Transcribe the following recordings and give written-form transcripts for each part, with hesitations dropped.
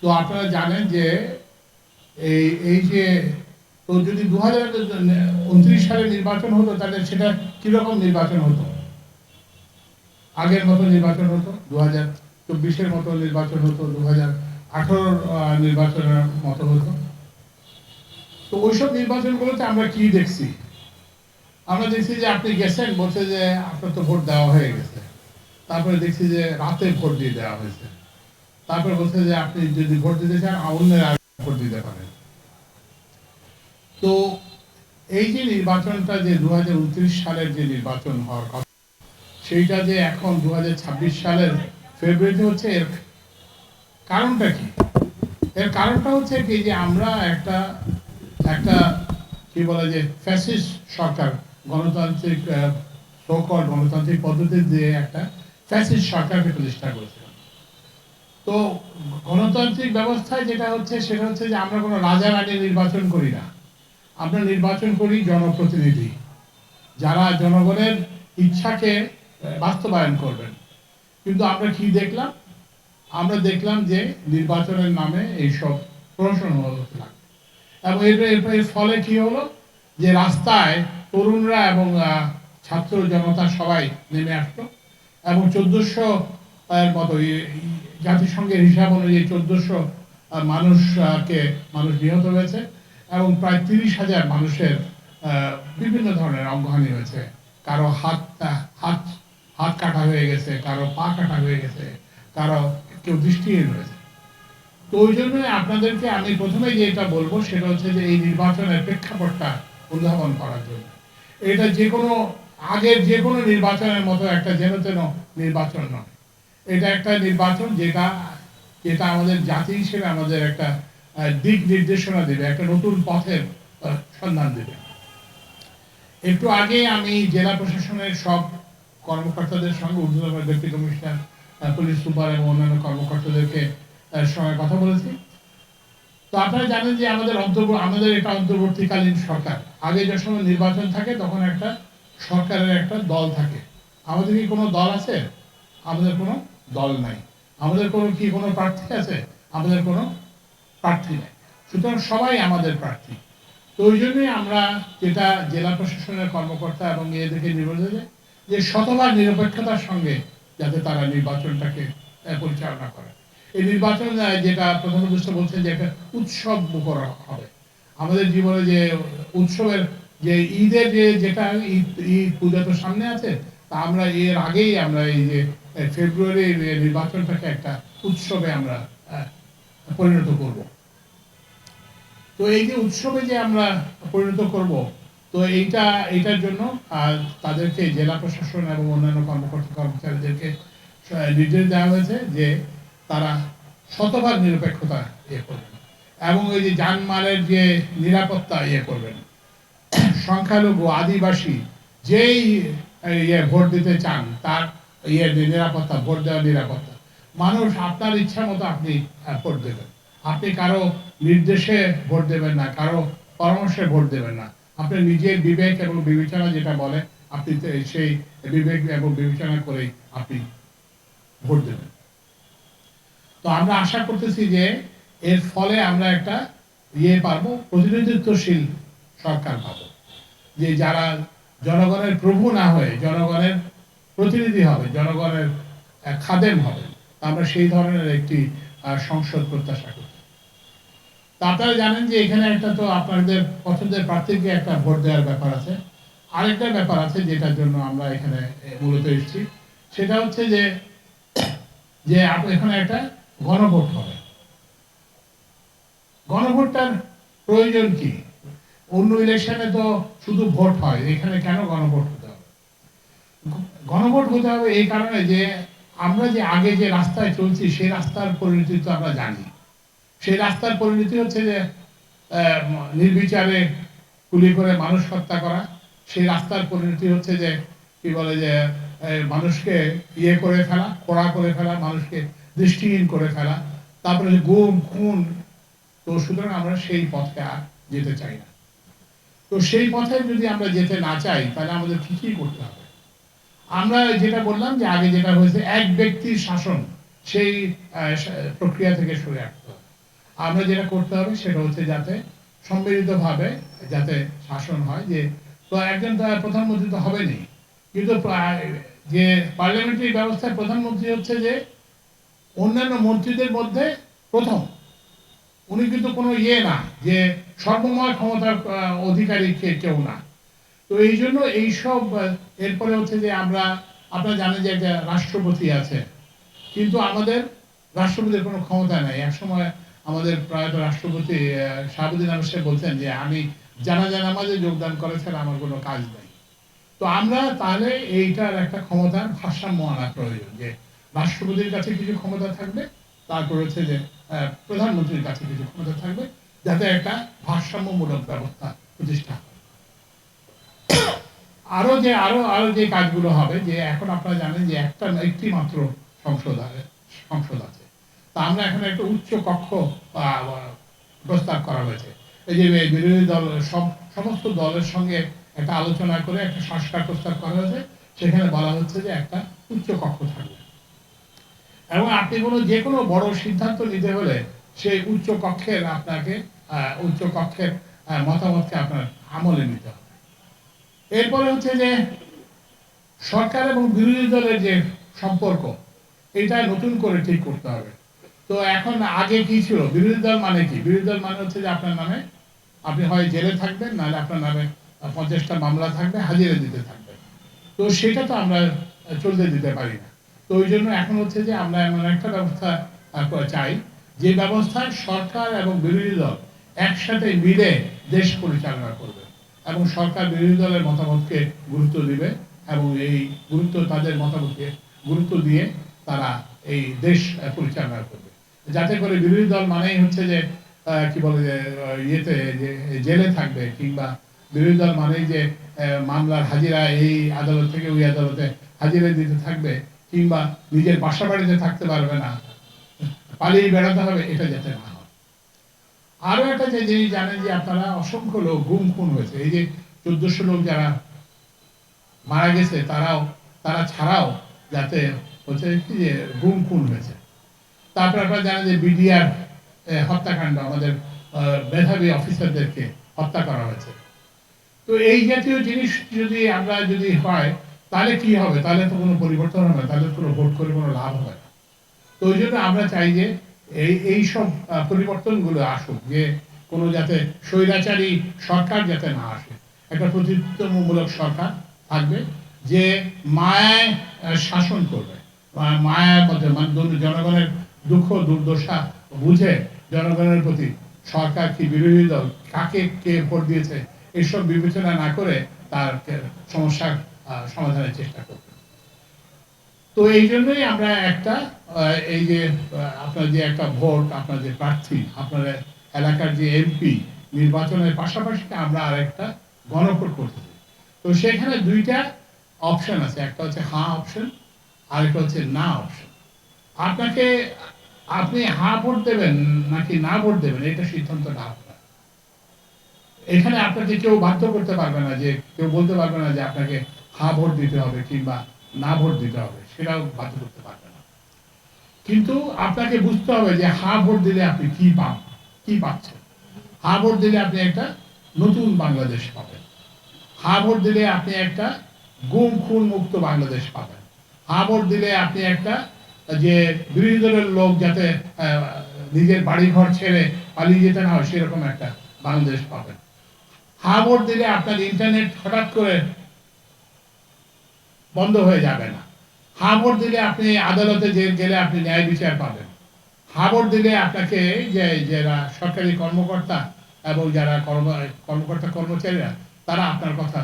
তো আপনারা জানেন যে এই যে তো যদি 2029 সালে নির্বাচন হতো তাহলে সেটা কিরকম নির্বাচন হতো? আগের মতো নির্বাচন হতো, 2024-এর মতো নির্বাচন হতো, 2018 নির্বাচনের মতো হতো। তো ওইসব নির্বাচনগুলোতে আমরা কি দেখছি? আমরা দেখছি যে আপনি গেছেন, বলছে যে আপনার তো ভোট দেওয়া হয়ে গেছে। তারপরে দেখছি যে রাতে ভোট দিয়ে দেওয়া হয়েছে। তারপরে বলছে যে আপনি যদি ভোট দিতে চান অন্যের আগে ভোট দিতে পারেন। তো এই যে নির্বাচনটা যে 2029 সালের যে নির্বাচন হওয়ার কথা, সেইটা যে এখন 2026 সালের ফেব্রুয়ারিতে হচ্ছে, এর কারণটা কি? এর কারণটা হচ্ছে কি যে আমরা একটা একটা কি বলে যে ফ্যাসিস্ট সরকার, গণতান্ত্রিক সকল গণতান্ত্রিক পদ্ধতি দিয়ে একটা ফ্যাসিস্ট সরকারকে প্রতিষ্ঠা করেছিলাম। তো গণতান্ত্রিক ব্যবস্থায় যেটা হচ্ছে সেটা হচ্ছে যে আমরা কোনো রাজা রানী নির্বাচন করি না, আমরা নির্বাচন করি জনপ্রতিনিধি, যারা জনগণের ইচ্ছাকে বাস্তবায়ন করবেন। কিন্তু আমরা কি দেখলাম? আমরা দেখলাম যে নির্বাচনের নামে এইসব প্রহসন হতে লাগলো। এবং এর ফলে কি হলো যে রাস্তায় তরুণরা এবং ছাত্র জনতা সবাই নেমে আসলো এবং 1400 এর মতো জাতিসংঘের হিসাব অনুযায়ী 1400 মানুষ নিহত হয়েছে এবং প্রায় 30,000 মানুষের বিভিন্ন ধরনের অঙ্গহানি হয়েছে। কারো হাত হাত কাটা হয়ে গেছে, কারো পা কাটা হয়ে গেছে, কারো কেউ দৃষ্টিহীন হয়েছে। তো ওই জন্য আপনাদেরকে আমি প্রথমে যেটা বলবো সেটা হচ্ছে যে এই নির্বাচনের প্রেক্ষাপটটা উদ্ভাবন করার জন্য। এটা যে কোনো আগের যে কোনো নির্বাচনের মতো একটা যেন তেন নির্বাচন নয়। এটা একটা নির্বাচন যেটা যেটা আমাদের জাতি হিসেবে আমাদের একটা দিক নির্দেশনা দেবে, একটা নতুন পথের সন্ধান দেবে। একটু আগে আমি জেলা প্রশাসনের সব কর্মকর্তাদের সঙ্গে, ঊর্ধ্বতন ডেপুটি কমিশনার, পুলিশ সুপার এবং অন্যান্য কর্মকর্তাদেরকে সঙ্গে কথা বলেছি। তো আপনারা জানেন যে আমাদের এটা অন্তর্বর্তীকালীন সরকার। আগে যে সময় নির্বাচন থাকে তখন একটা সরকারের একটা দল থাকে। আমাদের কি কোনো দল আছে? আমাদের কোনো দল নাই। আমাদের কোনো প্রার্থী আছে? আমাদের কোনো প্রার্থী নাই। সুতরাং সবাই আমাদের প্রার্থী। তো ওই জন্যই আমরা যেটা জেলা প্রশাসনের কর্মকর্তা এবং এদেরকে নির্বাচন যে শতভাগ নিরপেক্ষতার সঙ্গে যাতে তারা নির্বাচনটাকে পরিচালনা করে। এই নির্বাচন যেটা প্রধানমন্ত্রী বলছেন যে একটা উৎসব মুখর হবে। আমাদের জীবনে যে উৎসবের যে ঈদের যেটা ঈদ পূজা তো সামনে আছে, তা আমরা এর আগেই আমরা এই যে ফেব্রুয়ারির নির্বাচনটাকে একটা উৎসবে আমরা পরিণত করব। তো এই যে উৎসবে যে আমরা পরিণত করব, তো এইটার জন্য তাদেরকে জেলা প্রশাসন এবং অন্যান্য কর্মচারীদেরকে নির্দেশ দেওয়া হয়েছে যে তারা শতভাগ নিরপেক্ষতা করবেন এবং ওই যে জানমালের যে নিরাপত্তা করবেন। সংখ্যালঘু, আদিবাসী যেই ভোট দিতে চান তার নিরাপত্তা, ভোট দেওয়ার নিরাপত্তা। মানুষ আপনার ইচ্ছা মতো আপনি ভোট দেবেন। আপনি কারো নির্দেশে ভোট দেবেন না, কারো পরামর্শে ভোট দেবেন না। আপনি নিজের বিবেক এবং বিবেচনা যেটা বলে আপনি সেই বিবেক এবং বিবেচনা করেই আপনি ভোট দেবেন। তো আমরা আশা করতেছি যে এর ফলে আমরা একটা পাবো, প্রতিনিধিত্বশীল সরকার পাবো, যে যারা জনগণের প্রভু না হয়ে জনগণের প্রতিনিধি হবে, জনগণের খাদেম হবে। আমরা সেই ধরনের একটি সংসদ প্রত্যাশা করি। তা আপনারা জানেন যে এখানে একটা তো আপনাদের পছন্দের প্রার্থীকে একটা ভোট দেওয়ার ব্যাপার আছে। আরেকটা ব্যাপার আছে যেটার জন্য আমরা এখানে মূলত এসেছি, সেটা হচ্ছে যে এখানে একটা গণভোট হবে। গণভোটটার প্রয়োজন কি? অন্য ইলেকশনে তো শুধু ভোট হয়, এখানে কেন গণভোট হতে হবে? গণভোট হতে হবে এই কারণে যে আমরা যে আগে যে রাস্তায় চলছি সেই রাস্তার পরিণতি তো আমরা জানি। সেই রাস্তার পরিণতি হচ্ছে যে নির্বিচারে গুলি করে মানুষ হত্যা করা। সেই রাস্তার পরিণতি হচ্ছে যে কি বলে যে মানুষকে করে ফেলা, খোঁড়া করে ফেলা, মানুষকে দৃষ্টিহীন করে ফেলা, তারপরে গুম, খুন। তো সুতরাং আমরা সেই পথে আর যেতে চাই না। তো সেই পথে যদি আমরা যেতে না চাই তাহলে আমাদের কি করতে হবে? আমরা যেটা বললাম যে আগে যেটা হয়েছে এক ব্যক্তির শাসন, সেই প্রক্রিয়া থেকে সরে আসতে হবে। আমরা যেটা করতে হবে সেটা হচ্ছে যাতে সম্মিলিতভাবে যাতে শাসন হয়, যে তো একজন প্রধানমন্ত্রী তো হবেনি, কিন্তু যে পার্লামেন্টারি ব্যবস্থায় প্রধানমন্ত্রী হচ্ছে যে অন্যান্য মন্ত্রীদের মধ্যে প্রথম। উনি কিন্তু কোনো না যে সর্বময় ক্ষমতার অধিকারী কেউ না। তো এই জন্য এইসব এরপরে হচ্ছে যে আপনারা জানেন যে একটা রাষ্ট্রপতি আছে, কিন্তু আমাদের রাষ্ট্রপতির কোনো ক্ষমতা নেই। একসময় আমাদের প্রয়াত রাষ্ট্রপতি শাহাবুদ্দিন আহমেদ সাহেব বলতেন যে আমি জানাজা নামাজে যোগদান করেছেন, আমার কোনো কাজ নেই। তো আমরা তাহলে এইটার একটা ক্ষমতার ভারসাম্য আনা প্রয়োজন, যে রাষ্ট্রপতির কাছে কিছু ক্ষমতা থাকবে, তারপর হচ্ছে যে প্রধানমন্ত্রীর কাছে কিছু ক্ষমতা থাকবে, যাতে একটা ভারসাম্যমূলক ব্যবস্থা প্রতিষ্ঠা হয়। আরো যে কাজগুলো হবে, যে এখন আপনারা জানেন যে একটি মাত্র সংসদ আছে। তা আমরা এখন একটা উচ্চ কক্ষ প্রস্তাব করা হয়েছে। এই যে বিরোধী দল সমস্ত দলের সঙ্গে একটা আলোচনা করে একটা সংস্কার প্রস্তাব করা হয়েছে। সেখানে বলা হচ্ছে যে একটা উচ্চ কক্ষ থাকবে, এবং আপনি যে কোনো বড় সিদ্ধান্ত নিতে হলে সেই উচ্চ কক্ষের মতামতকে আপনার আমলে নিতে হবে। এরপরে হচ্ছে যে সরকার এবং বিরোধী দলের যে সম্পর্ক, এটা নতুন করে ঠিক করতে হবে। তো এখন আগে কি ছিল, বিরোধী দল মানে কি? বিরোধী দল মানে হচ্ছে যে আপনার নামে আপনি হয় জেলে থাকবেন, নাহলে আপনার নামে 50টা মামলা থাকবে, হাজিরা দিতে থাকবে। তো সেটা তো আমরা চলতে দিতে পারি না। তো ওই জন্য এখন হচ্ছে যে আমরা এমন একটা ব্যবস্থা চাই, যে ব্যবস্থায় সরকার এবং বিরোধী দল একসাথে মিলে দেশ পরিচালনা করবে, এবং সরকার বিরোধী দলের মতামতকে গুরুত্ব দিবে, এবং এই তাদের মতামতকে গুরুত্ব দিয়ে তারা এই দেশ পরিচালনা করবে। যাতে করে বিরোধী দল মানেই হচ্ছে যে কি বলে যে ইয়েতে জেলে থাকবে, কিংবা বিরোধী দল মানেই যে মামলার হাজিরা এই আদালত থেকে ওই আদালতে হাজিরা দিতে থাকবে, কিংবা নিজের বাসা বাড়িতে থাকতে পারবে না, পালিয়ে বেড়াতে হবে, এটা যাতে না হয়। আরো একটা যে জিনিস জানেন যে আপনারা, অসংখ্য লোক গুম খুন হয়েছে। এই যে 1400 লোক যারা মারা গেছে, তারা ছাড়াও যাতে হচ্ছে কি যে গুম খুন হয়েছে। তারপর আপনারা জানেন যে বিডিআর হত্যাকাণ্ড, আমাদের মেধাবী অফিসারদেরকে হত্যা করা হয়েছে। তো এই জাতীয় জিনিস যদি হয়, তাহলে কি হবে? তাহলে তো কোনো পরিবর্তন হবে না, তাহলে কোনো ভোট করে কোনো লাভ হবে না। তো ওই জন্য আমরা চাই যে এই সব পরিবর্তনগুলো আসুক, যে কোনো যাতে স্বৈরাচারী সরকার যাতে না আসে, একটা প্রতিনিধিত্বমূলক সরকার থাকবে, যে মায়ায় শাসন করবে, মায়ার মধ্যে জনগণের দুঃখ দুর্দশা বুঝে জনগণের প্রতি সরকার কি বিরোধী দল কাকে কে ভোট দিয়েছে এসব বিবেচনা না করে তার সমস্যার সমাধানের চেষ্টা করবে। তো এই জন্যই আমরা একটা এই যে আপনার যে একটা ভোট, আপনার যে প্রার্থী, আপনার এলাকার যে এমপি নির্বাচনের পাশাপাশি আমরা আরেকটা গণভোট করতে চাই। তো সেখানে দুইটা অপশন আছে, একটা হচ্ছে হ্যাঁ অপশন, আরেকটা হচ্ছে না অপশন। আপনি হ্যাঁ ভোট দেবেন নাকি না ভোট দেবেন, এটা সিদ্ধান্তটা আপনার। এখানে আপনাকে কেউ বাধ্য করতে পারবে না, যে কেউ বলতে পারবে না যে আপনাকে হ্যাঁ ভোট দিতে হবে কিংবা না ভোট দিতে হবে, সেটাও বাধ্য করতে পারবে না। কিন্তু আপনাকে বুঝতে হবে যে হ্যাঁ ভোট দিলে আপনি কি পাচ্ছেন। হ্যাঁ ভোট দিলে আপনি একটা নতুন বাংলাদেশ পাবেন। হ্যাঁ ভোট দিলে আপনি একটা গুম খুন মুক্ত বাংলাদেশ পাবেন। হ্যাঁ ভোট দিলে আপনি একটা যে বিরোধী দলের লোক যাতে নিজের বাড়ি ঘর ছেড়ে পালিয়ে যেতে না হয়, সেরকম একটা বাংলাদেশ পাবেন। হ্যাঁ ভোট দিলে আপনার ইন্টারনেট হঠাৎ করে বন্ধ হয়ে যাবে না। হ্যাঁ ভোট দিলে আপনি আদালতে গেলে আপনি ন্যায় বিচার পাবেন। হ্যাঁ ভোট দিলে আপনাকে যারা সরকারি কর্মকর্তা এবং যারা কর্মকর্তা কর্মচারীরা, তারা আপনার কথা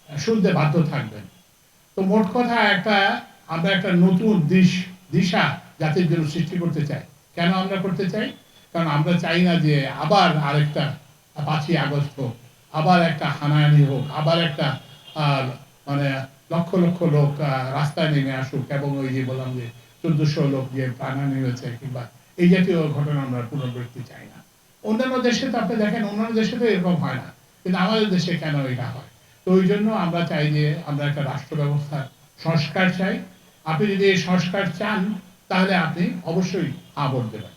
শুনতে বাধ্য থাকবেন। তো মোট কথা আমরা একটা নতুন দিশা জাতির জন্য সৃষ্টি করতে চাই। কেন আমরা করতে চাই? কারণ আমরা চাই না যে আবার আরেকটা 5ই আগস্ট হোক, আবার একটা হানাহানি হোক, আবার একটা মানে লক্ষ লক্ষ লোক রাস্তায় নেমে আসুক, এবং ওই যে বললাম যে 1400 লোক যে প্রাণহানি হয়েছে, কিংবা এই জাতীয় ঘটনা আমরা পুনরাবৃত্তি চাই না। অন্যান্য দেশে তো আপনি দেখেন, অন্যান্য দেশে তো এরকম হয় না, কিন্তু আমাদের দেশে কেন এটা হয়? তো ওই জন্য আমরা চাই যে আমরা একটা রাষ্ট্র ব্যবস্থার সংস্কার চাই। আপনি যদি এই সংস্কার চান, তাহলে আপনি অবশ্যই হ্যাঁ ভোট দেবেন।